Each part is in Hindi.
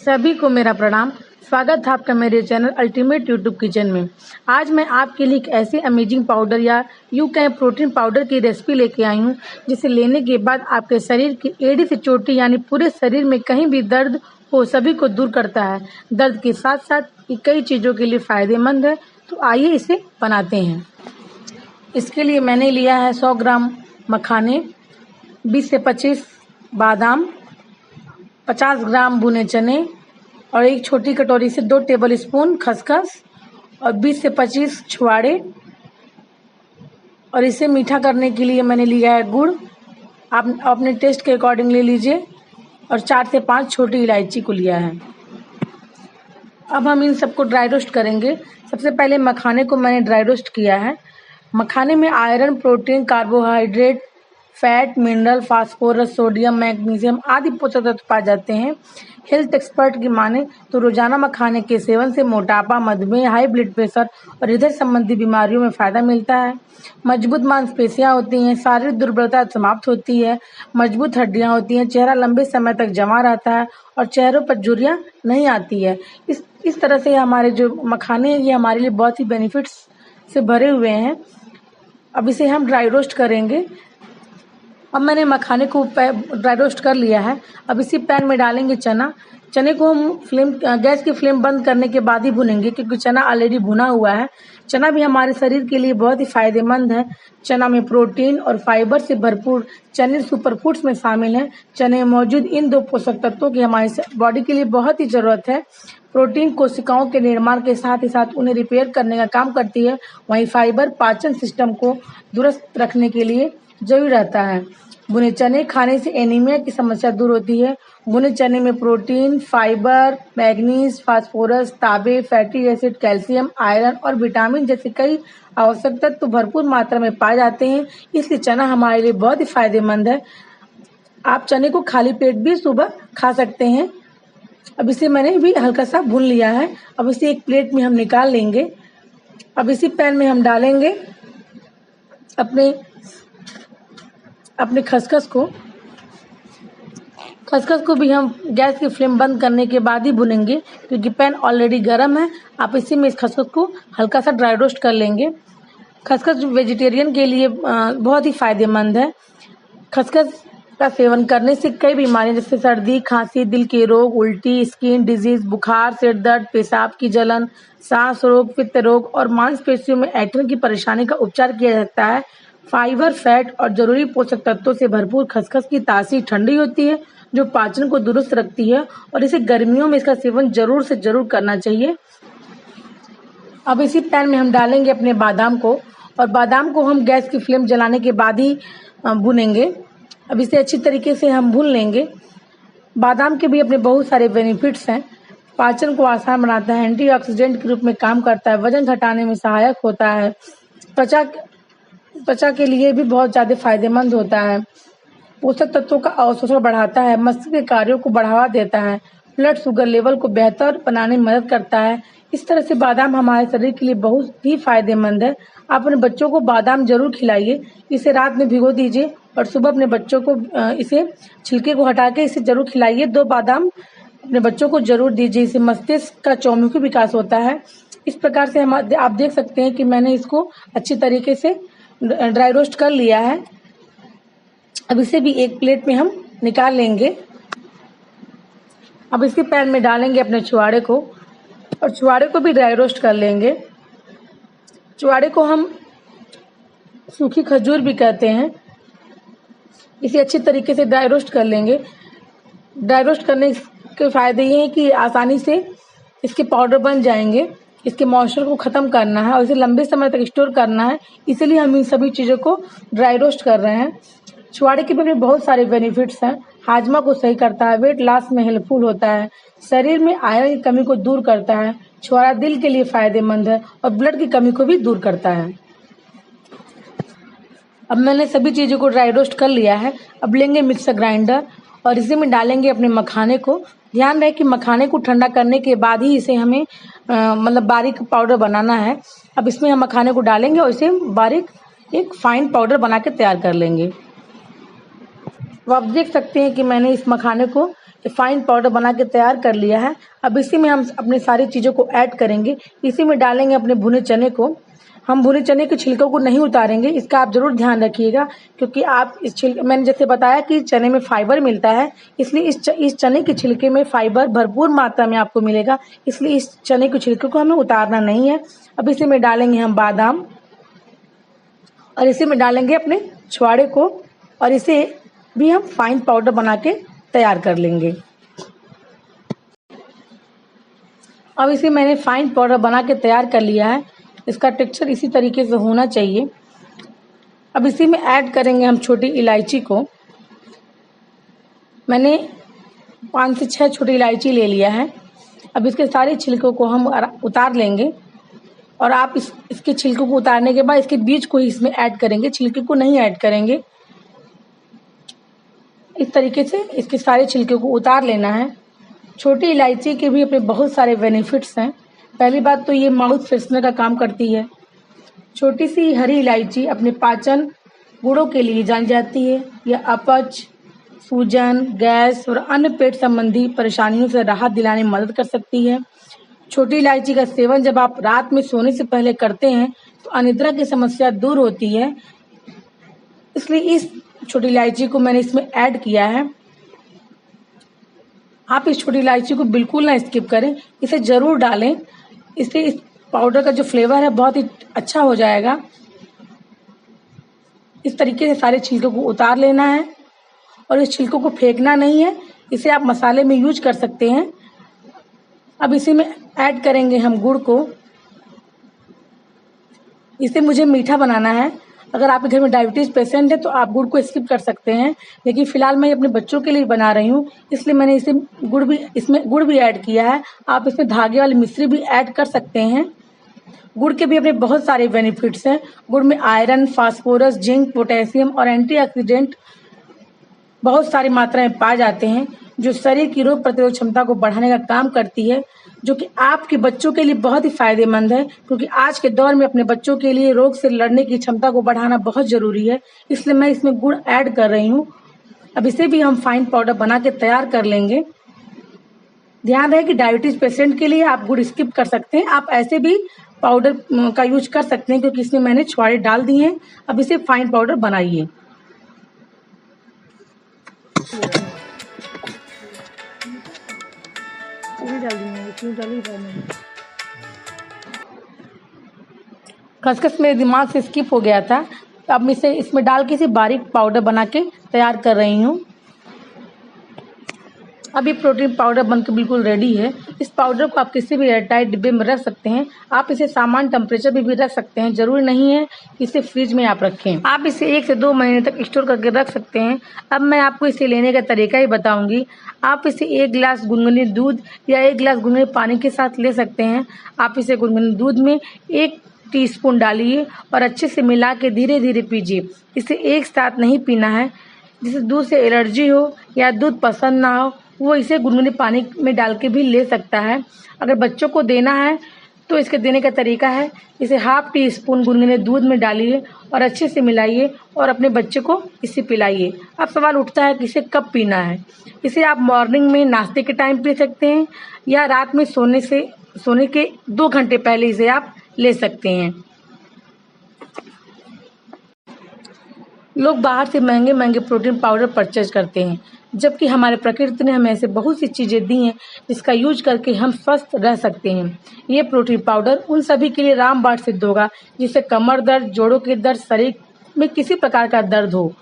सभी को मेरा प्रणाम। स्वागत है आपका मेरे चैनल अल्टीमेट यूट्यूब किचन में। आज मैं आपके लिए एक ऐसे अमेजिंग पाउडर या यूँ कहें प्रोटीन पाउडर की रेसिपी लेके आई हूँ, जिसे लेने के बाद आपके शरीर की एड़ी से चोटी यानी पूरे शरीर में कहीं भी दर्द हो सभी को दूर करता है। दर्द के साथ साथ ये कई चीज़ों के लिए फ़ायदेमंद है। तो आइए इसे बनाते हैं। इसके लिए मैंने लिया है 100 ग्राम मखाने, 20 से 25 बादाम, 50 ग्राम भुने चने और एक छोटी कटोरी से 2 टेबल स्पून खसखस और 20 से 25 छुआड़े। और इसे मीठा करने के लिए मैंने लिया है गुड़, आप अपने टेस्ट के अकॉर्डिंग ले लीजिए। और 4 से 5 छोटी इलायची को लिया है। अब हम इन सबको ड्राई रोस्ट करेंगे। सबसे पहले मखाने को मैंने ड्राई रोस्ट किया है। मखाने में iron, protein, carbohydrate, fat, mineral, phosphorus, sodium, magnesium आदि पोषक तत्व पाए जाते हैं। हेल्थ एक्सपर्ट की माने तो रोजाना मखाने के सेवन से मोटापा, मधुमेह, हाई ब्लड प्रेशर और हृदय संबंधी बीमारियों में फायदा मिलता है। मजबूत मांसपेशियां होती हैं, शारीरिक दुर्बलता समाप्त होती है, मजबूत हड्डियां होती हैं, चेहरा लंबे समय तक जमा रहता है और चेहरों पर झुर्रियां नहीं आती है। इस तरह से हमारे जो मखाने हैं ये हमारे लिए बहुत ही बेनिफिट्स से भरे हुए हैं। अब इसे हम ड्राई रोस्ट करेंगे। अब मैंने मखाने को ड्राई रोस्ट कर लिया है। अब इसी पैन में डालेंगे चना। चने को हम गैस की फ्लेम बंद करने के बाद ही भुनेंगे, क्योंकि चना ऑलरेडी भुना हुआ है। चना भी हमारे शरीर के लिए बहुत ही फायदेमंद है। चना में प्रोटीन और फाइबर से भरपूर चने सुपर फूड्स में शामिल हैं। चने में मौजूद इन 2 पोषक तत्वों की हमारी बॉडी के लिए बहुत ही ज़रूरत है। प्रोटीन कोशिकाओं के निर्माण के साथ ही साथ उन्हें रिपेयर करने का काम करती है। वहीं फाइबर पाचन सिस्टम को दुरुस्त रखने के लिए जरूरी रहता है। भुने चने खाने से एनीमिया की समस्या दूर होती है। भुने चने में प्रोटीन, फाइबर, मैग्नीज, फास्फोरस, तांबे, फैटी एसिड, कैल्शियम, आयरन और विटामिन जैसे कई आवश्यक तत्व भरपूर मात्रा में पाए जाते हैं। इसलिए चना हमारे लिए बहुत ही फायदेमंद है। आप चने को खाली पेट भी सुबह खा सकते हैं। अब इसे मैंने भी हल्का सा भून लिया है। अब इसे एक प्लेट में हम निकाल लेंगे। अब इसी पैन में हम डालेंगे अपने खसखस को भी हम गैस की फ्लेम बंद करने के बाद ही भुनेंगे, क्योंकि पैन ऑलरेडी गर्म है। आप इसी में इस खसखस को हल्का सा ड्राई रोस्ट कर लेंगे। खसखस वेजिटेरियन के लिए बहुत ही फायदेमंद है। खसखस का सेवन करने से कई बीमारियां जैसे सर्दी, खांसी, दिल के रोग, उल्टी, स्किन डिजीज, बुखार, सिर दर्द, पेशाब की जलन, सांस रोग, पित्त रोग और मांसपेशियों में ऐंठन की परेशानी का उपचार किया जाता है। फाइबर, फैट और जरूरी पोषक तत्वों से भरपूर खसखस की तासीर ठंडी होती है, जो पाचन को दुरुस्त रखती है और इसे गर्मियों में इसका सेवन जरूर से जरूर करना चाहिए। अब इसी पैन में हम डालेंगे अपने बादाम को, और बादाम को हम गैस की फ्लेम जलाने के बाद ही भुनेंगे। अब इसे अच्छी तरीके से हम भून लेंगे। बादाम के भी अपने बहुत सारे बेनिफिट्स हैं। पाचन को आसान बनाता है, एंटीऑक्सीडेंट के रूप में काम करता है, वजन घटाने में सहायक होता है, त्वचा के लिए भी बहुत ज़्यादा फायदेमंद होता है, पोषक तत्वों का अवशोषण बढ़ाता है, मस्तिष्क के कार्यों को बढ़ावा देता है, ब्लड शुगर लेवल को बेहतर बनाने में मदद करता है। इस तरह से बादाम हमारे शरीर के लिए बहुत ही फायदेमंद है। आप अपने बच्चों को बादाम जरूर खिलाइए। इसे रात में भिगो दीजिए और सुबह अपने बच्चों को इसे छिलके को हटा के इसे जरूर खिलाइए। 2 बादाम अपने बच्चों को जरूर दीजिए। इससे मस्तिष्क का चौमुखी विकास होता है। इस प्रकार से आप देख सकते हैं कि मैंने इसको अच्छी तरीके से ड्राई रोस्ट कर लिया है। अब इसे भी एक प्लेट में हम निकाल लेंगे। अब इसी पैन में डालेंगे अपने छुआड़े को, और छुआड़े को भी ड्राई रोस्ट कर लेंगे। छुआड़े को हम सूखी खजूर भी कहते हैं। इसे अच्छी तरीके से ड्राई रोस्ट कर लेंगे। ड्राई रोस्ट करने के फायदे ये हैं कि आसानी से इसके पाउडर बन जाएंगे। इसके मॉइस्चर को ख़त्म करना है और इसे लंबे समय तक स्टोर करना है, इसलिए हम इन सभी चीज़ों को ड्राई रोस्ट कर रहे हैं। छुआड़े के भी बहुत सारे बेनिफिट्स हैं। हाजमा को सही करता है, वेट लॉस में हेल्पफुल होता है, शरीर में आयरन की कमी को दूर करता है। छुआड़ा दिल के लिए फायदेमंद है और ब्लड की कमी को भी दूर करता है। अब मैंने सभी चीज़ों को ड्राई रोस्ट कर लिया है। अब लेंगे मिक्सर ग्राइंडर और इसी में डालेंगे अपने मखाने को। ध्यान रहे कि मखाने को ठंडा करने के बाद ही इसे हमें बारीक पाउडर बनाना है। अब इसमें हम मखाने को डालेंगे और इसे बारीक एक फाइन पाउडर बना के तैयार कर लेंगे। तो आप देख सकते हैं कि मैंने इस मखाने को फाइन पाउडर बना के तैयार कर लिया है। अब इसी में हम अपनी सारी चीज़ों को ऐड करेंगे। इसी में डालेंगे अपने भुने चने को। हम भुने चने के छिलकों को नहीं उतारेंगे, इसका आप ज़रूर ध्यान रखिएगा, क्योंकि आप मैंने जैसे बताया कि चने में फाइबर मिलता है, इसलिए इस चने के छिलके में फाइबर भरपूर मात्रा में आपको मिलेगा, इसलिए इस चने के छिलके को हमें उतारना नहीं है। अब इसी में डालेंगे हम बादाम और इसी में डालेंगे अपने छुआड़े को और इसे भी हम फाइन पाउडर बना के तैयार कर लेंगे। अब इसे मैंने फाइन पाउडर बना के तैयार कर लिया है। इसका टेक्सचर इसी तरीके से होना चाहिए। अब इसी में ऐड करेंगे हम छोटी इलायची को। मैंने 5 से 6 छोटी इलायची ले लिया है। अब इसके सारे छिलकों को हम उतार लेंगे और आप इसके छिलकों को उतारने के बाद इसके बीज को ही इसमें ऐड करेंगे, छिलके को नहीं ऐड करेंगे। इस तरीके से इसके सारे छिलके को उतार लेना है। छोटी इलायची के भी अपने बहुत सारे बेनिफिट्स हैं। पहली बात तो ये माउथ फ्रेशनर का काम करती है। छोटी सी हरी इलायची अपने पाचन गुणों के लिए जानी जाती है। यह अपच, सूजन, गैस और अन्य पेट संबंधी परेशानियों से राहत दिलाने में मदद कर सकती है। छोटी इलायची का सेवन जब आप रात में सोने से पहले करते हैं तो अनिद्रा की समस्या दूर होती है, इसलिए इस छोटी इलायची को मैंने इसमें ऐड किया है। आप इस छोटी इलायची को बिल्कुल ना स्किप करें, इसे ज़रूर डालें। इससे इस पाउडर का जो फ्लेवर है बहुत ही अच्छा हो जाएगा। इस तरीके से सारे छिलकों को उतार लेना है और इस छिलकों को फेंकना नहीं है, इसे आप मसाले में यूज कर सकते हैं। अब इसी में ऐड करेंगे हम गुड़ को। इसे मुझे मीठा बनाना है। अगर आपके घर में डायबिटीज़ पेशेंट है तो आप गुड़ को स्किप कर सकते हैं, लेकिन फ़िलहाल मैं अपने बच्चों के लिए बना रही हूँ, इसलिए मैंने इसमें गुड़ भी ऐड किया है। आप इसमें धागे वाली मिश्री भी ऐड कर सकते हैं। गुड़ के भी अपने बहुत सारे बेनिफिट्स हैं। गुड़ में आयरन, फास्फोरस, जिंक, पोटेशियम और एंटीऑक्सीडेंट बहुत सारी मात्रा में पाए जाते हैं, जो शरीर की रोग प्रतिरोध क्षमता को बढ़ाने का काम करती है, जो कि आपके बच्चों के लिए बहुत ही फायदेमंद है, क्योंकि आज के दौर में अपने बच्चों के लिए रोग से लड़ने की क्षमता को बढ़ाना बहुत जरूरी है। इसलिए मैं इसमें गुड़ ऐड कर रही हूँ। अब इसे भी हम फाइन पाउडर बना के तैयार कर लेंगे। ध्यान रहे कि डायबिटीज पेशेंट के लिए आप गुड़ स्किप कर सकते हैं, आप ऐसे भी पाउडर का यूज कर सकते हैं, क्योंकि इसमें मैंने छुआरे डाल दिए हैं। अब इसे फाइन पाउडर बनाइए। खसखस मेरे दिमाग से स्किप हो गया था, अब मैं इसे इसमें डाल के इसे बारीक पाउडर बना के तैयार कर रही हूँ। अब ये प्रोटीन पाउडर बनकर बिल्कुल रेडी है। इस पाउडर को आप किसी भी एयरटाइट डिब्बे में रख सकते हैं। आप इसे सामान्य टेम्परेचर पे भी रख सकते हैं, जरूरी नहीं है कि इसे फ्रिज में आप रखें। आप इसे 1 से 2 महीने तक स्टोर करके रख सकते हैं। अब मैं आपको इसे लेने का तरीका ही बताऊंगी। आप इसे 1 गिलास गुनगुने दूध या 1 गिलास गुनगुने पानी के साथ ले सकते हैं। आप इसे गुनगुने दूध में 1 टीस्पून डालिए और अच्छे से मिला के धीरे धीरे पीजिए। इसे एक साथ नहीं पीना है। जिसे दूध से एलर्जी हो या दूध पसंद ना हो, वो इसे गुनगुने पानी में डाल के भी ले सकता है। अगर बच्चों को देना है तो इसके देने का तरीका है, इसे ½ टीस्पून गुनगुने दूध में डालिए और अच्छे से मिलाइए और अपने बच्चे को इसे पिलाइए। अब सवाल उठता है कि इसे कब पीना है। इसे आप मॉर्निंग में नाश्ते के टाइम पी सकते हैं या रात में सोने के 2 घंटे पहले इसे आप ले सकते हैं। लोग बाहर से महंगे महंगे प्रोटीन पाउडर परचेज करते हैं, जबकि हमारे प्रकृति ने हमें ऐसे बहुत सी चीज़ें दी हैं जिसका यूज करके हम स्वस्थ रह सकते हैं। ये प्रोटीन पाउडर उन सभी के लिए रामबाण सिद्ध होगा जिससे कमर दर्द, जोड़ों के दर्द, शरीर में किसी प्रकार का दर्द हो।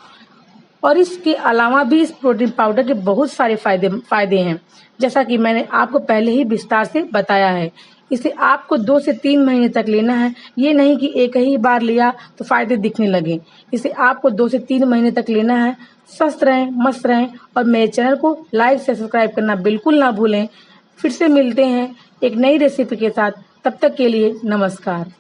और इसके अलावा भी इस प्रोटीन पाउडर के बहुत सारे फायदे हैं, जैसा कि मैंने आपको पहले ही विस्तार से बताया है। इसे आपको 2 से 3 महीने तक लेना है, ये नहीं कि एक ही बार लिया तो फायदे दिखने लगे। इसे आपको 2 से 3 महीने तक लेना है। स्वस्थ रहें, मस्त रहें और मेरे चैनल को लाइक से सब्सक्राइब करना बिल्कुल ना भूलें। फिर से मिलते हैं एक नई रेसिपी के साथ, तब तक के लिए नमस्कार।